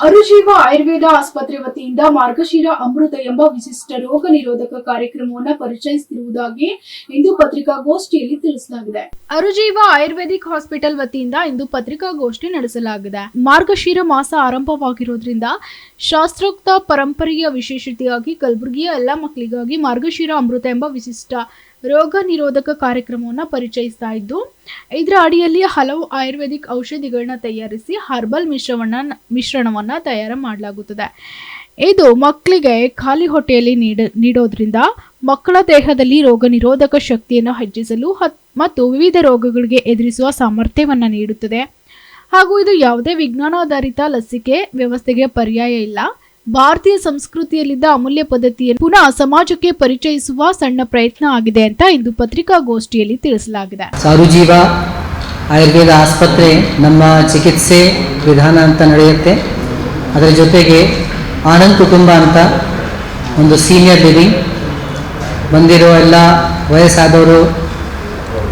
ಅರುಜೀವ ಆಯುರ್ವೇದ ಆಸ್ಪತ್ರೆ ವತಿಯಿಂದ ಮಾರ್ಗಶಿರ ಅಮೃತ ಎಂಬ ವಿಶಿಷ್ಟ ರೋಗ ನಿರೋಧಕ ಕಾರ್ಯಕ್ರಮವನ್ನು ಪರಿಚಯಿಸುತ್ತಿರುವುದಾಗಿ ಇಂದು ಪತ್ರಿಕಾಗೋಷ್ಠಿಯಲ್ಲಿ ತಿಳಿಸಲಾಗಿದೆ. ಅರುಜೀವ ಆಯುರ್ವೇದಿಕ್ ಹಾಸ್ಪಿಟಲ್ ವತಿಯಿಂದ ಇಂದು ಪತ್ರಿಕಾಗೋಷ್ಠಿ ನಡೆಸಲಾಗಿದೆ. ಮಾರ್ಗಶಿರ ಮಾಸ ಆರಂಭವಾಗಿರುವುದರಿಂದ ಶಾಸ್ತ್ರೋಕ್ತ ಪರಂಪರೆಯ ವಿಶೇಷತೆಯಾಗಿ ಕಲಬುರಗಿಯ ಎಲ್ಲ ಮಕ್ಕಳಿಗಾಗಿ ಮಾರ್ಗಶಿರ ಅಮೃತ ಎಂಬ ವಿಶಿಷ್ಟ ರೋಗ ನಿರೋಧಕ ಕಾರ್ಯಕ್ರಮವನ್ನು ಪರಿಚಯಿಸ್ತಾ ಇದ್ದು, ಇದರ ಅಡಿಯಲ್ಲಿ ಹಲವು ಆಯುರ್ವೇದಿಕ್ ಔಷಧಿಗಳನ್ನ ತಯಾರಿಸಿ ಹರ್ಬಲ್ ಮಿಶ್ರಣವನ್ನ ತಯಾರು ಮಾಡಲಾಗುತ್ತದೆ. ಇದು ಮಕ್ಕಳಿಗೆ ಖಾಲಿ ಹೊಟ್ಟೆಯಲ್ಲಿ ನೀಡೋದ್ರಿಂದ ಮಕ್ಕಳ ದೇಹದಲ್ಲಿ ರೋಗ ನಿರೋಧಕ ಶಕ್ತಿಯನ್ನು ಹೆಚ್ಚಿಸಲು ಮತ್ತು ವಿವಿಧ ರೋಗಗಳಿಗೆ ಎದುರಿಸುವ ಸಾಮರ್ಥ್ಯವನ್ನು ನೀಡುತ್ತದೆ. ಹಾಗೂ ಇದು ಯಾವುದೇ ವಿಜ್ಞಾನಾಧಾರಿತ ಲಸಿಕೆ ವ್ಯವಸ್ಥೆಗೆ ಪರ್ಯಾಯ ಇಲ್ಲ. ಭಾರತೀಯ ಸಂಸ್ಕೃತಿಯಲ್ಲಿದ್ದ ಅಮೂಲ್ಯ ಪದ್ಧತಿಯನ್ನು ಪುನಃ ಸಮಾಜಕ್ಕೆ ಪರಿಚಯಿಸುವ ಸಣ್ಣ ಪ್ರಯತ್ನ ಆಗಿದೆ ಅಂತ ಇಂದು ಪತ್ರಿಕಾಗೋಷ್ಠಿಯಲ್ಲಿ ತಿಳಿಸಲಾಗಿದೆ. ಅರುಜೀವ ಆಯುರ್ವೇದ ಆಸ್ಪತ್ರೆ ನಮ್ಮ ಚಿಕಿತ್ಸೆ ವಿಧಾನ ಅಂತ ನಡೆಯುತ್ತೆ. ಅದರ ಜೊತೆಗೆ ಆನಂದ್ ಕುಟುಂಬ ಅಂತ ಒಂದು ಸೀನಿಯರ್ ಲಿವಿಂಗ್ ಬಂದಿರೋ ಎಲ್ಲ ವಯಸ್ಸಾದವರು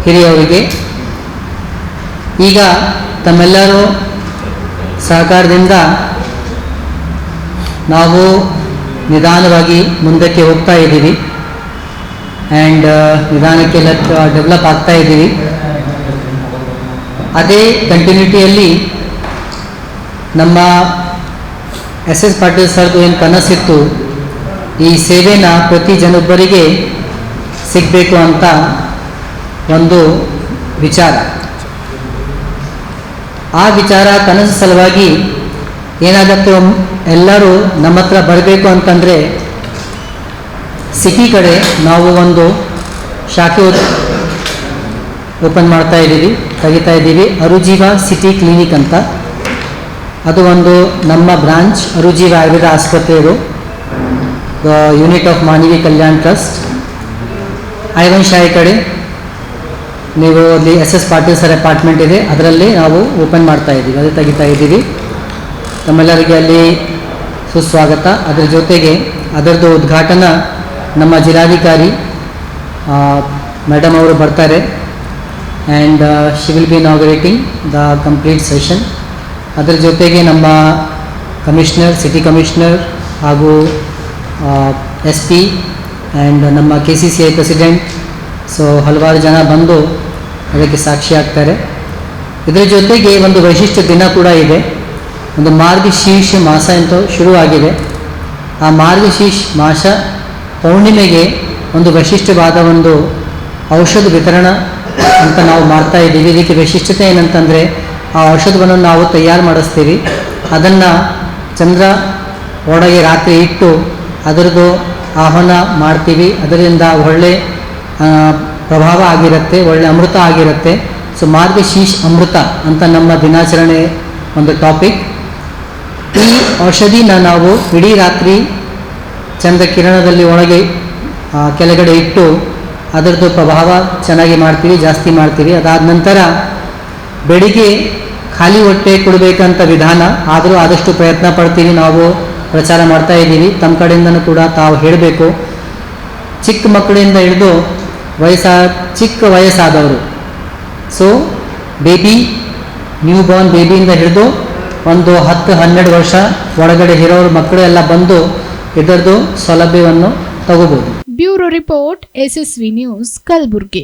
ಹಿರಿಯವರಿಗೆ ಈಗ ತಮ್ಮೆಲ್ಲರೂ ಸಹಕಾರದಿಂದ ನಾವು ನಿಧಾನವಾಗಿ ಮುಂದಕ್ಕೆ ಹೋಗ್ತಾ ಇದ್ದೀವಿ ಆ್ಯಂಡ್ ನಿಧಾನಕ್ಕೆ ಡೆವಲಪ್ ಆಗ್ತಾ ಇದ್ದೀವಿ. ಅದೇ ಕಂಟಿನ್ಯೂಟಿಯಲ್ಲಿ ನಮ್ಮ ಎಸ್ ಪಾಟೀಲ್ ಸರ್ದು ಏನು ಕನಸಿತ್ತು, ಈ ಸೇವೆನ ಪ್ರತಿ ಜನೊಬ್ಬರಿಗೆ ಸಿಗಬೇಕು ಅಂತ ಒಂದು ವಿಚಾರ. ಆ ವಿಚಾರ ಕನಸು ಸಲುವಾಗಿ ಏನಾಗತ್ತೋ ಎಲ್ಲರೂ ನಮ್ಮ ಹತ್ರ ಬರಬೇಕು ಅಂತಂದರೆ ಸಿಟಿ ಕಡೆ ನಾವು ಒಂದು ಶಾಖೆ ಓಪನ್ ತೆಗಿತಾ ಇದ್ದೀವಿ, ಅರುಜೀವ ಸಿಟಿ ಕ್ಲಿನಿಕ್ ಅಂತ. ಅದು ಒಂದು ನಮ್ಮ ಬ್ರಾಂಚ್ ಅರುಜೀವ ಆಯುರ್ವೇದ ಆಸ್ಪತ್ರೆಯದು unit of Manavi Kalyan trust. ಐವನ್ ಶಾಯಿ ಕಡೆ ನೀವು ಅಲ್ಲಿ ಎಸ್ ಪಾಟೀಲ್ ಸರ್ ಅಪಾರ್ಟ್ಮೆಂಟ್ ಇದೆ, ಅದರಲ್ಲಿ ನಾವು ಓಪನ್ ಅದು ತೆಗಿತಾ ಇದ್ದೀವಿ. ತಮ್ಮೆಲ್ಲರಿಗೆ ಅಲ್ಲಿ ಸುಸ್ವಾಗತ. ಅದರ ಜೊತೆಗೆ ಅದರದ್ದು ಉದ್ಘಾಟನಾ ನಮ್ಮ ಜಿಲ್ಲಾಧಿಕಾರಿ ಮೇಡಮ್ ಅವರು ಬರ್ತಾರೆ and she will be inaugurating the complete session. ಅದರ ಜೊತೆಗೆ ನಮ್ಮ ಕಮಿಷನರ್, ಸಿಟಿ ಕಮಿಷನರ್ ಹಾಗೂ SP ಆ್ಯಂಡ್ ನಮ್ಮ KCCI ಪ್ರೆಸಿಡೆಂಟ್, ಸೊ ಹಲವಾರು ಜನ ಬಂದು ಅದಕ್ಕೆ ಸಾಕ್ಷಿ ಆಗ್ತಾರೆ. ಇದರ ಜೊತೆಗೆ ಒಂದು ವೈಶಿಷ್ಟ್ಯ ದಿನ ಕೂಡ ಇದೆ. ಒಂದು ಮಾರ್ಗಶೀರ್ಷ ಮಾಸ ಅಂತ ಶುರುವಾಗಿದೆ. ಆ ಮಾರ್ಗಶೀರ್ಷ ಮಾಸ ಪೌರ್ಣಿಮೆಗೆ ಒಂದು ವಿಶಿಷ್ಟವಾದ ಒಂದು ಔಷಧ ವಿತರಣೆ ಅಂತ ನಾವು ಮಾಡ್ತಾ ಇದ್ದೀವಿ. ಇದಕ್ಕೆ ವಿಶಿಷ್ಟತೆ ಏನಂತಂದರೆ, ಆ ಔಷಧವನ್ನು ನಾವು ತಯಾರು ಮಾಡಿಸ್ತೀವಿ, ಅದನ್ನು ಚಂದ್ರ ಒಳಗೆ ರಾತ್ರಿ ಇಟ್ಟು ಅದರದ್ದು ಆಹ್ವಾನ ಮಾಡ್ತೀವಿ. ಅದರಿಂದ ಒಳ್ಳೆ ಪ್ರಭಾವ ಆಗಿರುತ್ತೆ, ಒಳ್ಳೆ ಅಮೃತ ಆಗಿರುತ್ತೆ. ಸೊ ಮಾರ್ಗಶೀರ್ಷ ಅಮೃತ ಅಂತ ನಮ್ಮ ದಿನಾಚರಣೆ ಒಂದು ಟಾಪಿಕ್. ಈ ಔಷಧಿನ ನಾವು ಇಡೀ ರಾತ್ರಿ ಚಂದ್ರ ಕಿರಣದಲ್ಲಿ ಒಳಗೆ ಕೆಳಗಡೆ ಇಟ್ಟು ಅದರದ್ದು ಪ್ರಭಾವ ಚೆನ್ನಾಗಿ ಮಾಡ್ತೀವಿ, ಜಾಸ್ತಿ ಮಾಡ್ತೀವಿ. ಅದಾದ ನಂತರ ಬೆಳಿಗ್ಗೆ ಖಾಲಿ ಹೊಟ್ಟೆ ಕೊಡಬೇಕಂತ ವಿಧಾನ, ಆದರೂ ಆದಷ್ಟು ಪ್ರಯತ್ನ ಪಡ್ತೀವಿ, ನಾವು ಪ್ರಚಾರ ಮಾಡ್ತಾ ಇದ್ದೀವಿ. ತಮ್ಮ ಕಡೆಯಿಂದನೂ ಕೂಡ ತಾವು ಹೇಳಬೇಕು. ಚಿಕ್ಕ ಮಕ್ಕಳಿಂದ ಹಿಡಿದು ಚಿಕ್ಕ ವಯಸ್ಸಾದವರು, ಸೊ ಬೇಬಿ, ನ್ಯೂ ಬಾರ್ನ್ ಬೇಬಿಯಿಂದ ಹಿಡಿದು ಒಂದು 10-12 ವರ್ಷ ಒಳಗಡೆ ಇರೋರು ಮಕ್ಕಳು ಎಲ್ಲ ಬಂದು ಇದರದ್ದು ಸೌಲಭ್ಯವನ್ನು ತಗೋಬಹುದು. Bureau report, SSV news, Kalaburagi.